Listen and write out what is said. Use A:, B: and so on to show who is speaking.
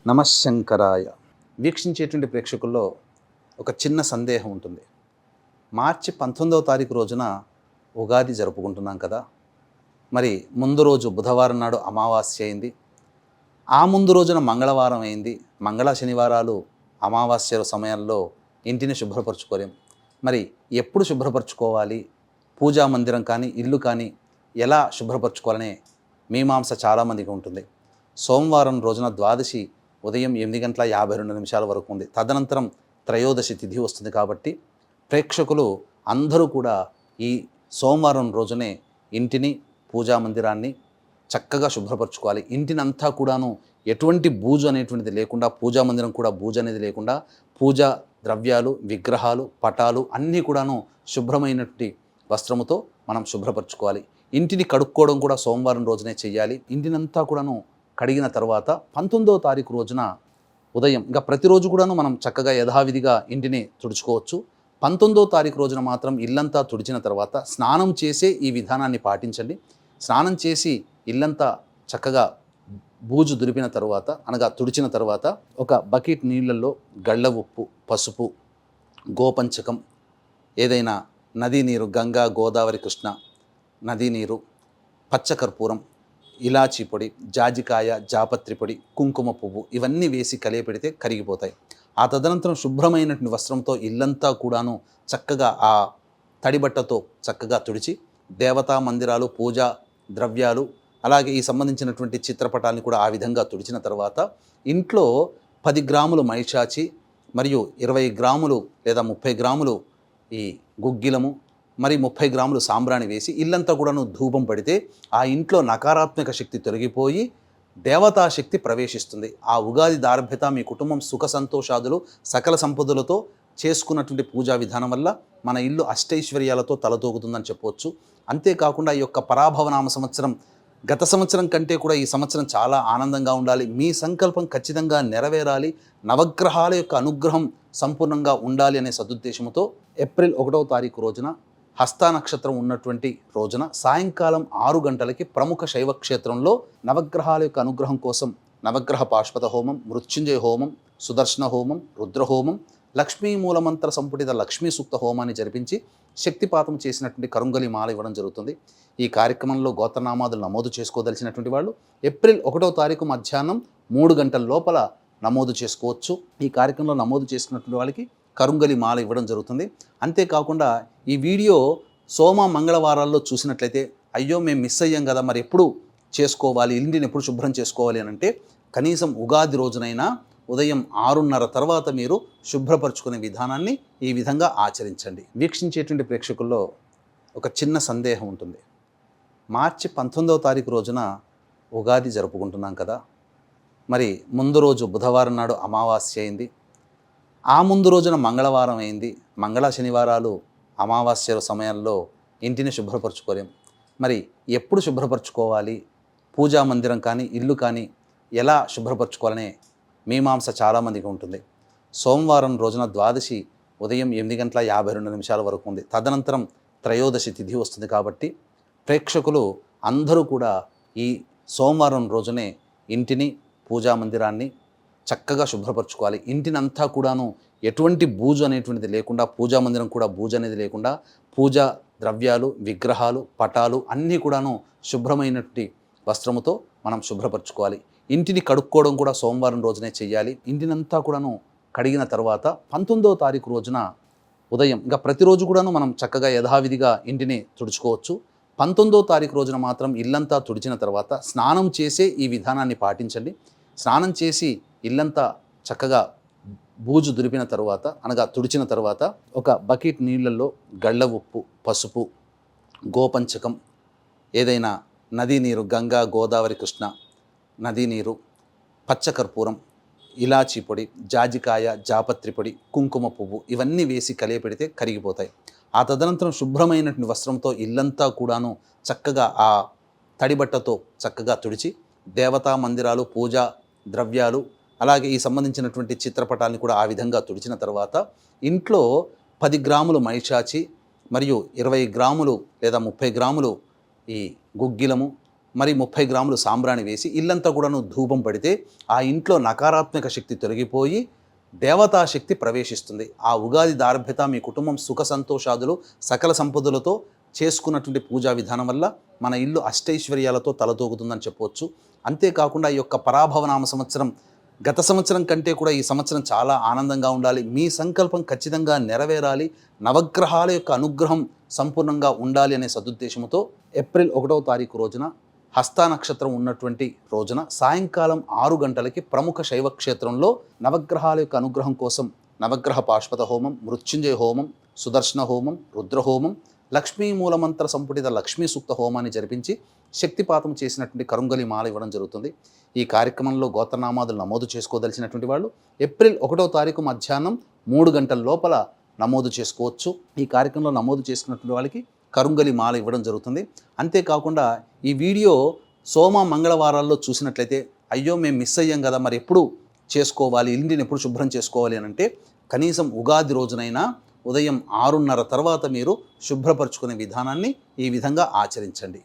A: నమశంకరాయ. వీక్షించేటువంటి ప్రేక్షకుల్లో ఒక చిన్న సందేహం ఉంటుంది. మార్చి 19వ తారీఖు రోజున ఉగాది జరుపుకుంటున్నాం కదా. మరి ముందు రోజు బుధవారం నాడు అమావాస్య అయింది. ఆ ముందు రోజున మంగళవారం అయింది. మంగళ శనివారాలు అమావాస్య సమయంలో ఇంటిని శుభ్రపరచుకోలేం. మరి ఎప్పుడు శుభ్రపరచుకోవాలి, పూజా మందిరం కానీ ఇల్లు కానీ ఎలా శుభ్రపరచుకోవాలనే మీమాంస చాలామందికి ఉంటుంది. సోమవారం రోజున ద్వాదశి ఉదయం 8:52 వరకు ఉంది. తదనంతరం త్రయోదశి తిథి వస్తుంది. కాబట్టి ప్రేక్షకులు అందరూ కూడా ఈ సోమవారం రోజునే ఇంటిని, పూజా మందిరాన్ని చక్కగా శుభ్రపరచుకోవాలి. ఇంటినంతా కూడాను ఎటువంటి బూజు అనేటువంటిది లేకుండా, పూజా మందిరం కూడా బూజు అనేది లేకుండా, పూజా ద్రవ్యాలు, విగ్రహాలు, పటాలు అన్నీ కూడాను శుభ్రమైనటువంటి వస్త్రముతో మనం శుభ్రపరచుకోవాలి. ఇంటిని కడుక్కోవడం కూడా సోమవారం రోజునే చేయాలి. ఇంటినంతా కూడాను కడిగిన తర్వాత 19వ తారీఖు రోజున ఉదయం, ఇంకా ప్రతిరోజు కూడాను మనం చక్కగా యథావిధిగా ఇంటిని తుడుచుకోవచ్చు. 19వ తారీఖు రోజున మాత్రం ఇల్లంతా తుడిచిన తర్వాత స్నానం చేసే ఈ విధానాన్ని పాటించండి. స్నానం చేసి ఇల్లంతా చక్కగా బూజు దులిపిన తర్వాత, అనగా తుడిచిన తర్వాత, ఒక బకెట్ నీళ్ళల్లో గళ్ళ ఉప్పు, పసుపు, గోపంచకం, ఏదైనా నదీ నీరు, గంగా, గోదావరి, కృష్ణ నదీ నీరు, పచ్చకర్పూరం, ఇలాచీ పొడి, జాజికాయ, జాపత్రి పొడి, కుంకుమ పువ్వు ఇవన్నీ వేసి కలియపెడితే కరిగిపోతాయి. ఆ తదనంతరం శుభ్రమైనటువంటి వస్త్రంతో ఇల్లంతా కూడాను చక్కగా ఆ తడిబట్టతో చక్కగా తుడిచి, దేవతా మందిరాలు, పూజా ద్రవ్యాలు, అలాగే ఈ సంబంధించినటువంటి చిత్రపటాలను కూడా ఆ విధంగా తుడిచిన తర్వాత ఇంట్లో 10 గ్రాములు మైషాచి మరియు 20 గ్రాములు లేదా 30 గ్రాములు ఈ గుగ్గిలము, మరి 30 గ్రాములు సాంబ్రాణి వేసి ఇల్లంతా కూడాను ధూపం పడితే ఆ ఇంట్లో నకారాత్మక శక్తి తొలగిపోయి దేవతా శక్తి ప్రవేశిస్తుంది. ఆ ఉగాది దార్భ్యత మీ కుటుంబం సుఖ సంతోషాదులు సకల సంపదలతో చేసుకున్నటువంటి పూజా విధానం వల్ల మన ఇల్లు అష్టైశ్వర్యాలతో తలతూగుతుందని చెప్పవచ్చు. అంతేకాకుండా ఈ యొక్క పరాభవనామ సంవత్సరం గత సంవత్సరం కంటే కూడా ఈ సంవత్సరం చాలా ఆనందంగా ఉండాలి. మీ సంకల్పం ఖచ్చితంగా నెరవేరాలి. నవగ్రహాల యొక్క అనుగ్రహం సంపూర్ణంగా ఉండాలి అనే సదుద్దేశంతో ఏప్రిల్ 1వ తారీఖు రోజున హస్త నక్షత్రం ఉన్నటువంటి రోజున సాయంకాలం 6 గంటలకి ప్రముఖ శైవ క్షేత్రంలో నవగ్రహాల యొక్క అనుగ్రహం కోసం నవగ్రహ పాశుపత హోమం, మృత్యుంజయ హోమం, సుదర్శన హోమం, రుద్రహోమం, లక్ష్మీ మూలమంత్ర సంపుటిత లక్ష్మీ సూక్త హోమాన్ని జరిపించి శక్తిపాతం చేసినటువంటి కరుంగలి మాల ఇవ్వడం జరుగుతుంది. ఈ కార్యక్రమంలో గోత్రనామాదులు నమోదు చేసుకోదలిచినటువంటి వాళ్ళు ఏప్రిల్ 1వ తారీఖు మధ్యాహ్నం 3 గంటల లోపల నమోదు చేసుకోవచ్చు. ఈ కార్యక్రమంలో నమోదు చేసుకున్నటువంటి వాళ్ళకి కరుంగలి మాల ఇవ్వడం జరుగుతుంది. అంతేకాకుండా ఈ వీడియో సోమ మంగళవారాల్లో చూసినట్లయితే అయ్యో మేము మిస్ అయ్యాం కదా, మరి ఎప్పుడు చేసుకోవాలి, ఇంటిని ఎప్పుడు శుభ్రం చేసుకోవాలి అని అంటే కనీసం ఉగాది రోజునైనా ఉదయం 6:30 తర్వాత మీరు శుభ్రపరచుకునే విధానాన్ని ఈ విధంగా ఆచరించండి. వీక్షించేటువంటి ప్రేక్షకుల్లో ఒక చిన్న సందేహం ఉంటుంది. మార్చి 19వ తారీఖు రోజున ఉగాది జరుపుకుంటున్నాం కదా. మరి ముందు రోజు బుధవారం నాడు అమావాస్య అయింది. ఆ ముందు రోజున మంగళవారం అయింది. మంగళ శనివారాలు అమావాస్య సమయంలో ఇంటిని శుభ్రపరచుకోలేం. మరి ఎప్పుడు శుభ్రపరచుకోవాలి, పూజా మందిరం కానీ ఇల్లు కానీ ఎలా శుభ్రపరచుకోవాలనే మీమాంస చాలామందికి ఉంటుంది. సోమవారం రోజున ద్వాదశి ఉదయం 8:52 వరకు ఉంది. తదనంతరం త్రయోదశి తిథి వస్తుంది. కాబట్టి ప్రేక్షకులు అందరూ కూడా ఈ సోమవారం రోజునే ఇంటిని, పూజా మందిరాన్ని చక్కగా శుభ్రపరచుకోవాలి. ఇంటినంతా కూడాను ఎటువంటి బూజు అనేటువంటిది లేకుండా, పూజా మందిరం కూడా బూజు అనేది లేకుండా, పూజా ద్రవ్యాలు, విగ్రహాలు, పటాలు అన్నీ కూడాను శుభ్రమైనటువంటి వస్త్రముతో మనం శుభ్రపరచుకోవాలి. ఇంటిని కడుక్కోవడం కూడా సోమవారం రోజునే చేయాలి. ఇంటినంతా కూడాను కడిగిన తర్వాత 19వ తారీఖు రోజున ఉదయం, ఇంకా ప్రతిరోజు కూడాను మనం చక్కగా యథావిధిగా ఇంటిని తుడుచుకోవచ్చు. 19వ తారీఖు రోజున మాత్రం ఇల్లంతా తుడిచిన తర్వాత స్నానం చేసే ఈ విధానాన్ని పాటించండి. స్నానం చేసి ఇల్లంతా చక్కగా బూజు దులిపిన తర్వాత, అనగా తుడిచిన తర్వాత, ఒక బకెట్ నీళ్ళల్లో గళ్ళ ఉప్పు, పసుపు, గోపంచకం, ఏదైనా నదీ నీరు, గంగా, గోదావరి, కృష్ణ నదీ నీరు, పచ్చకర్పూరం, ఇలాచీ పొడి, జాజికాయ, జాపత్రి పొడి, కుంకుమ పువ్వు ఇవన్నీ వేసి కలియపెడితే కరిగిపోతాయి. ఆ తదనంతరం శుభ్రమైనటువంటి వస్త్రంతో ఇల్లంతా కూడాను చక్కగా ఆ తడిబట్టతో చక్కగా తుడిచి, దేవతా మందిరాలు, పూజా ద్రవ్యాలు, అలాగే ఈ సంబంధించినటువంటి చిత్రపటాలను కూడా ఆ విధంగా తుడిచిన తర్వాత ఇంట్లో 10 గ్రాములు మైషాచి మరియు 20 గ్రాములు లేదా 30 గ్రాములు ఈ గుగ్గిలము, మరి 30 గ్రాములు సాంబ్రాణి వేసి ఇల్లంతా కూడాను ధూపం పడితే ఆ ఇంట్లో నకారాత్మక శక్తి తొలగిపోయి దేవతా శక్తి ప్రవేశిస్తుంది. ఆ ఉగాది దార్భ్యత మీ కుటుంబం సుఖ సంతోషాదులు సకల సంపదలతో చేసుకున్నటువంటి పూజా విధానం వల్ల మన ఇల్లు అష్టైశ్వర్యాలతో తలతూగుతుందని చెప్పవచ్చు. అంతేకాకుండా ఈ యొక్క పరాభవనామ సంవత్సరం గత సంవత్సరం కంటే కూడా ఈ సంవత్సరం చాలా ఆనందంగా ఉండాలి, మీ సంకల్పం ఖచ్చితంగా నెరవేరాలి, నవగ్రహాల యొక్క అనుగ్రహం సంపూర్ణంగా ఉండాలి అనే సదుద్దేశంతో ఏప్రిల్ 1వ తారీఖు రోజున హస్త నక్షత్రం ఉన్నటువంటి రోజున సాయంకాలం 6 గంటలకి ప్రముఖ శైవ క్షేత్రంలో నవగ్రహాల యొక్క అనుగ్రహం కోసం నవగ్రహ పాశుపత హోమం, మృత్యుంజయ హోమం, సుదర్శన హోమం, రుద్రహోమం, లక్ష్మీ మూలమంత్ర సంపుటిత లక్ష్మీ సూక్త హోమాన్ని జరిపించి శక్తిపాతం చేసినటువంటి కరుంగలి మాల ఇవ్వడం జరుగుతుంది. ఈ కార్యక్రమంలో గోత్రనామాదులు నమోదు చేసుకోదలిచినటువంటి వాళ్ళు ఏప్రిల్ 1వ తారీఖు మధ్యాహ్నం 3 గంటల లోపల నమోదు చేసుకోవచ్చు. ఈ కార్యక్రమంలో నమోదు చేసుకున్నటువంటి వాళ్ళకి కరుంగలి మాల ఇవ్వడం జరుగుతుంది. అంతేకాకుండా ఈ వీడియో సోమ మంగళవారాల్లో చూసినట్లయితే అయ్యో మేము మిస్ అయ్యాం కదా, మరి ఎప్పుడు చేసుకోవాలి, ఇంటిని ఎప్పుడు శుభ్రం చేసుకోవాలి అని అంటే కనీసం ఉగాది రోజునైనా ఉదయం 6:30 తర్వాత మీరు శుభ్రపరచుకునే విధానాన్ని ఈ విధంగా ఆచరించండి.